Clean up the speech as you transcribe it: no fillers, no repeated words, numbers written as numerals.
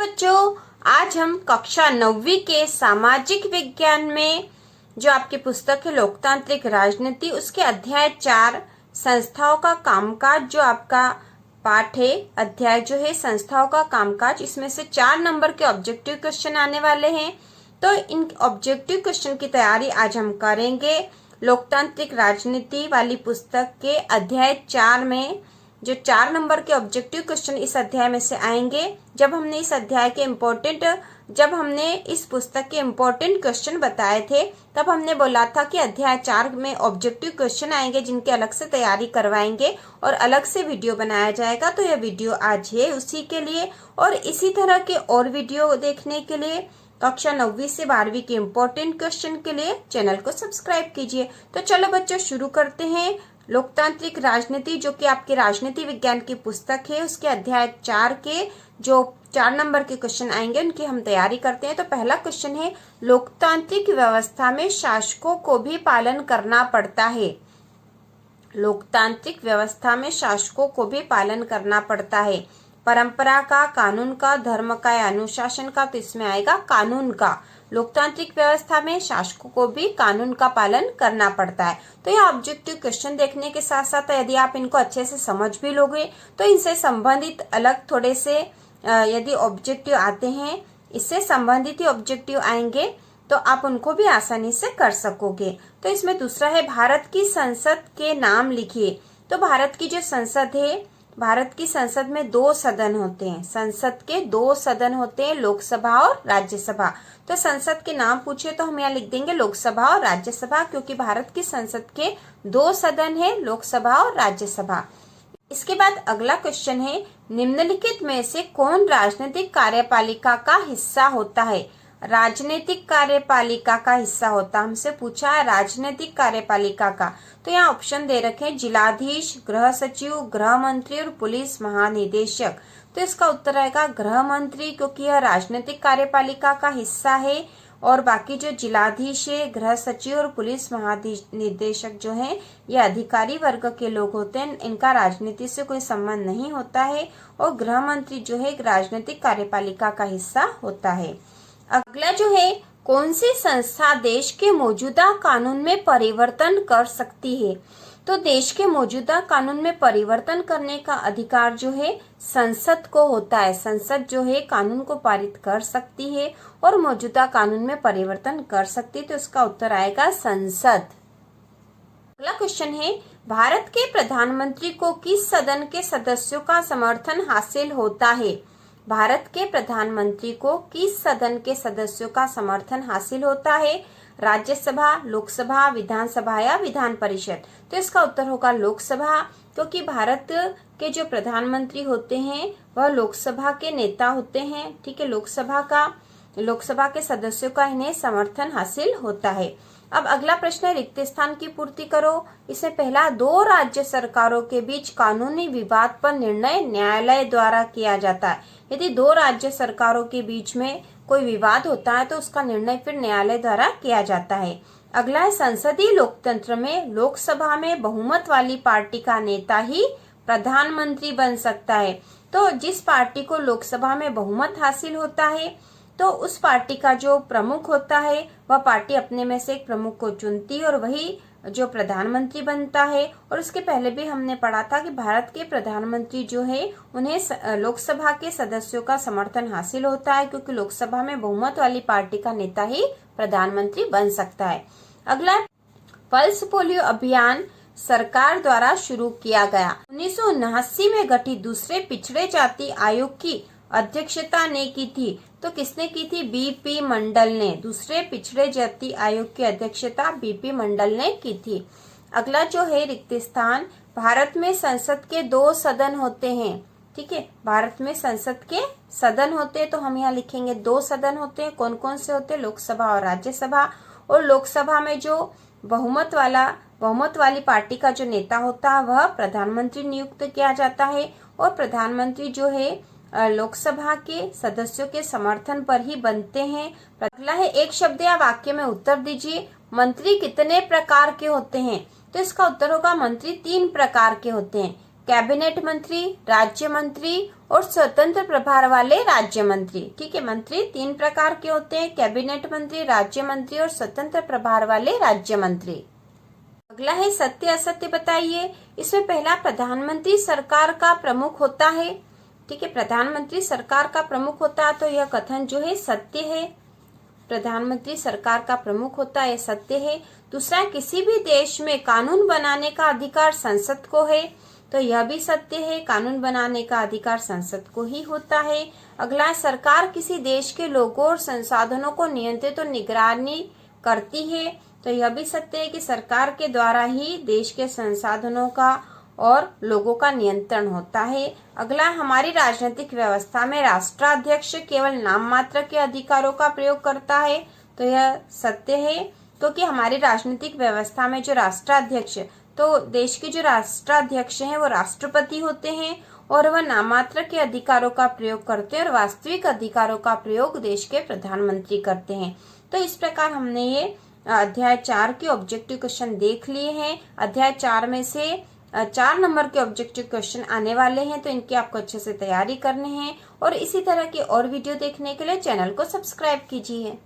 बच्चों, आज हम कक्षा 9वीं के सामाजिक विज्ञान में जो आपकी पुस्तक है लोकतांत्रिक राजनीति, उसके अध्याय 4 संस्थाओं का कामकाज जो आपका पाठ है, अध्याय जो है संस्थाओं का कामकाज, इसमें से 4 नंबर के ऑब्जेक्टिव क्वेश्चन आने वाले हैं। तो इन ऑब्जेक्टिव क्वेश्चन की तैयारी आज हम करेंगे। लोकतांत्रिक राजनीति वाली पुस्तक के अध्याय 4 में जो 4 नंबर के ऑब्जेक्टिव क्वेश्चन इस अध्याय में से आएंगे। जब हमने इस पुस्तक के इम्पोर्टेंट क्वेश्चन बताए थे, तब हमने बोला था कि अध्याय 4 में ऑब्जेक्टिव क्वेश्चन आएंगे जिनके अलग से तैयारी करवाएंगे और अलग से वीडियो बनाया जाएगा। तो यह वीडियो आज है उसी के लिए, और इसी तरह के और वीडियो देखने के लिए कक्षा 9वीं से 12वीं के इम्पोर्टेंट क्वेश्चन के लिए चैनल को सब्सक्राइब कीजिए। तो चलो बच्चों, शुरू करते हैं। लोकतांत्रिक राजनीति जो कि आपके राजनीति विज्ञान की पुस्तक है, उसके अध्याय 4 के जो 4 नंबर के क्वेश्चन आएंगे उनकी हम तैयारी करते हैं। तो पहला क्वेश्चन है, लोकतांत्रिक व्यवस्था में शासकों को भी पालन करना पड़ता है। लोकतांत्रिक व्यवस्था में शासकों को भी पालन करना पड़ता है। परंपरा का, कानून का, धर्म का या अनुशासन का, तो इसमें आएगा कानून का। लोकतांत्रिक व्यवस्था में शासकों को भी कानून का पालन करना पड़ता है। तो यह ऑब्जेक्टिव क्वेश्चन देखने के साथ साथ यदि आप इनको अच्छे से समझ भी लोगे तो इनसे संबंधित अलग थोड़े से यदि ऑब्जेक्टिव आते हैं, इससे संबंधित ही ऑब्जेक्टिव आएंगे तो आप उनको भी आसानी से कर सकोगे। तो इसमें दूसरा है, भारत की संसद के नाम लिखिए। तो भारत की जो संसद है, भारत की संसद में 2 सदन होते हैं। संसद के 2 सदन होते हैं, लोकसभा और राज्यसभा। तो संसद के नाम पूछे तो हम यहाँ लिख देंगे लोकसभा और राज्यसभा, क्योंकि भारत की संसद के 2 सदन है, लोकसभा और राज्यसभा। इसके बाद अगला क्वेश्चन है, निम्नलिखित में से कौन राजनीतिक कार्यपालिका का हिस्सा होता है। राजनीतिक कार्यपालिका का हिस्सा होता, हमसे पूछा है राजनीतिक कार्यपालिका का। तो यहाँ ऑप्शन दे रखे हैं, जिलाधीश, गृह सचिव, गृह मंत्री और पुलिस महानिदेशक। तो इसका उत्तर आएगा गृह मंत्री, क्योंकि यह राजनीतिक कार्यपालिका का हिस्सा है। और बाकी जो जिलाधीश है, गृह सचिव और पुलिस महानिदेशक जो है, ये अधिकारी वर्ग के लोग होते हैं, इनका राजनीति से कोई संबंध नहीं होता है। और गृह मंत्री जो है राजनीतिक कार्यपालिका का हिस्सा होता है। अगला जो है, कौन सी संस्था देश के मौजूदा कानून में परिवर्तन कर सकती है। तो देश के मौजूदा कानून में परिवर्तन करने का अधिकार जो है संसद को होता है। संसद जो है कानून को पारित कर सकती है और मौजूदा कानून में परिवर्तन कर सकती है। तो इसका उत्तर आएगा संसद। अगला क्वेश्चन है, भारत के प्रधानमंत्री को किस सदन के सदस्यों का समर्थन हासिल होता है। भारत के प्रधानमंत्री को किस सदन के सदस्यों का समर्थन हासिल होता है। राज्यसभा, लोकसभा, विधानसभा या विधान परिषद। तो इसका उत्तर होगा लोकसभा, क्योंकि भारत के जो प्रधानमंत्री होते हैं वह लोकसभा के नेता होते हैं। ठीक है, लोकसभा के सदस्यों का इन्हें समर्थन हासिल होता है। अब अगला प्रश्न है, रिक्त स्थान की पूर्ति करो। इसमें पहला, 2 राज्य सरकारों के बीच कानूनी विवाद पर निर्णय न्यायालय द्वारा किया जाता है। यदि 2 राज्य सरकारों के बीच में कोई विवाद होता है तो उसका निर्णय फिर न्यायालय द्वारा किया जाता है। अगला है, संसदीय लोकतंत्र में लोकसभा में बहुमत वाली पार्टी का नेता ही प्रधानमंत्री बन सकता है। तो जिस पार्टी को लोकसभा में बहुमत हासिल होता है तो उस पार्टी का जो प्रमुख होता है वह पार्टी अपने में से एक प्रमुख को चुनती है और वही जो प्रधानमंत्री बनता है। और उसके पहले भी हमने पढ़ा था कि भारत के प्रधानमंत्री जो है उन्हें लोकसभा के सदस्यों का समर्थन हासिल होता है, क्योंकि लोकसभा में बहुमत वाली पार्टी का नेता ही प्रधानमंत्री बन सकता है। अगला, पल्स पोलियो अभियान सरकार द्वारा शुरू किया गया। 1979 में गठित दूसरे पिछड़े जाति आयोग की अध्यक्षता ने की थी। तो किसने की थी? बीपी मंडल ने। दूसरे पिछड़े जाति आयोग की अध्यक्षता बीपी मंडल ने की थी। अगला जो है, रिक्त स्थान, भारत में संसद के 2 सदन होते हैं। ठीक है, भारत में संसद के सदन होते हैं, तो हम यहाँ लिखेंगे 2 सदन होते हैं। कौन कौन से होते हैं? लोकसभा और राज्यसभा। और लोकसभा में जो बहुमत वाली पार्टी का जो नेता होता है वह प्रधानमंत्री नियुक्त किया जाता है। और प्रधानमंत्री जो है लोकसभा के सदस्यों के समर्थन पर ही बनते हैं। अगला है, एक शब्द या वाक्य में उत्तर दीजिए, मंत्री कितने प्रकार के होते हैं। तो इसका उत्तर होगा, मंत्री 3 प्रकार के होते हैं। कैबिनेट मंत्री, राज्य मंत्री और स्वतंत्र प्रभार वाले राज्य मंत्री। ठीक है, मंत्री 3 प्रकार के होते हैं, कैबिनेट मंत्री, राज्य मंत्री और स्वतंत्र प्रभार वाले राज्य मंत्री। अगला है सत्य असत्य बताइए। इसमें पहला प्रधानमंत्री सरकार का प्रमुख होता है। ठीक है, प्रधानमंत्री सरकार का प्रमुख होता है तो यह कथन जो है सत्य है। प्रधानमंत्री सरकार का प्रमुख होता है, सत्य है। दूसरा, किसी भी देश में कानून बनाने का अधिकार संसद को है तो यह भी सत्य है, कानून बनाने का अधिकार संसद को ही होता है। अगला, सरकार किसी देश के लोगों और संसाधनों को नियंत्रित और निगरानी करती है तो यह भी सत्य है कि सरकार के द्वारा ही देश के संसाधनों का और लोगों का नियंत्रण होता है। अगला, हमारी राजनीतिक व्यवस्था में राष्ट्राध्यक्ष केवल नाम मात्र के अधिकारों का प्रयोग करता है तो यह सत्य है, क्योंकि हमारी राजनीतिक व्यवस्था में जो राष्ट्राध्यक्ष, तो देश के जो राष्ट्राध्यक्ष हैं वो राष्ट्रपति होते हैं और वह नाम मात्र के अधिकारों का प्रयोग करते हैं और वास्तविक अधिकारों का प्रयोग देश के प्रधानमंत्री करते हैं। तो इस प्रकार हमने ये अध्याय 4 के ऑब्जेक्टिव क्वेश्चन देख लिए हैं। अध्याय 4 में से 4 नंबर के ऑब्जेक्टिव क्वेश्चन आने वाले हैं तो इनकी आपको अच्छे से तैयारी करनी है और इसी तरह के और वीडियो देखने के लिए चैनल को सब्सक्राइब कीजिए।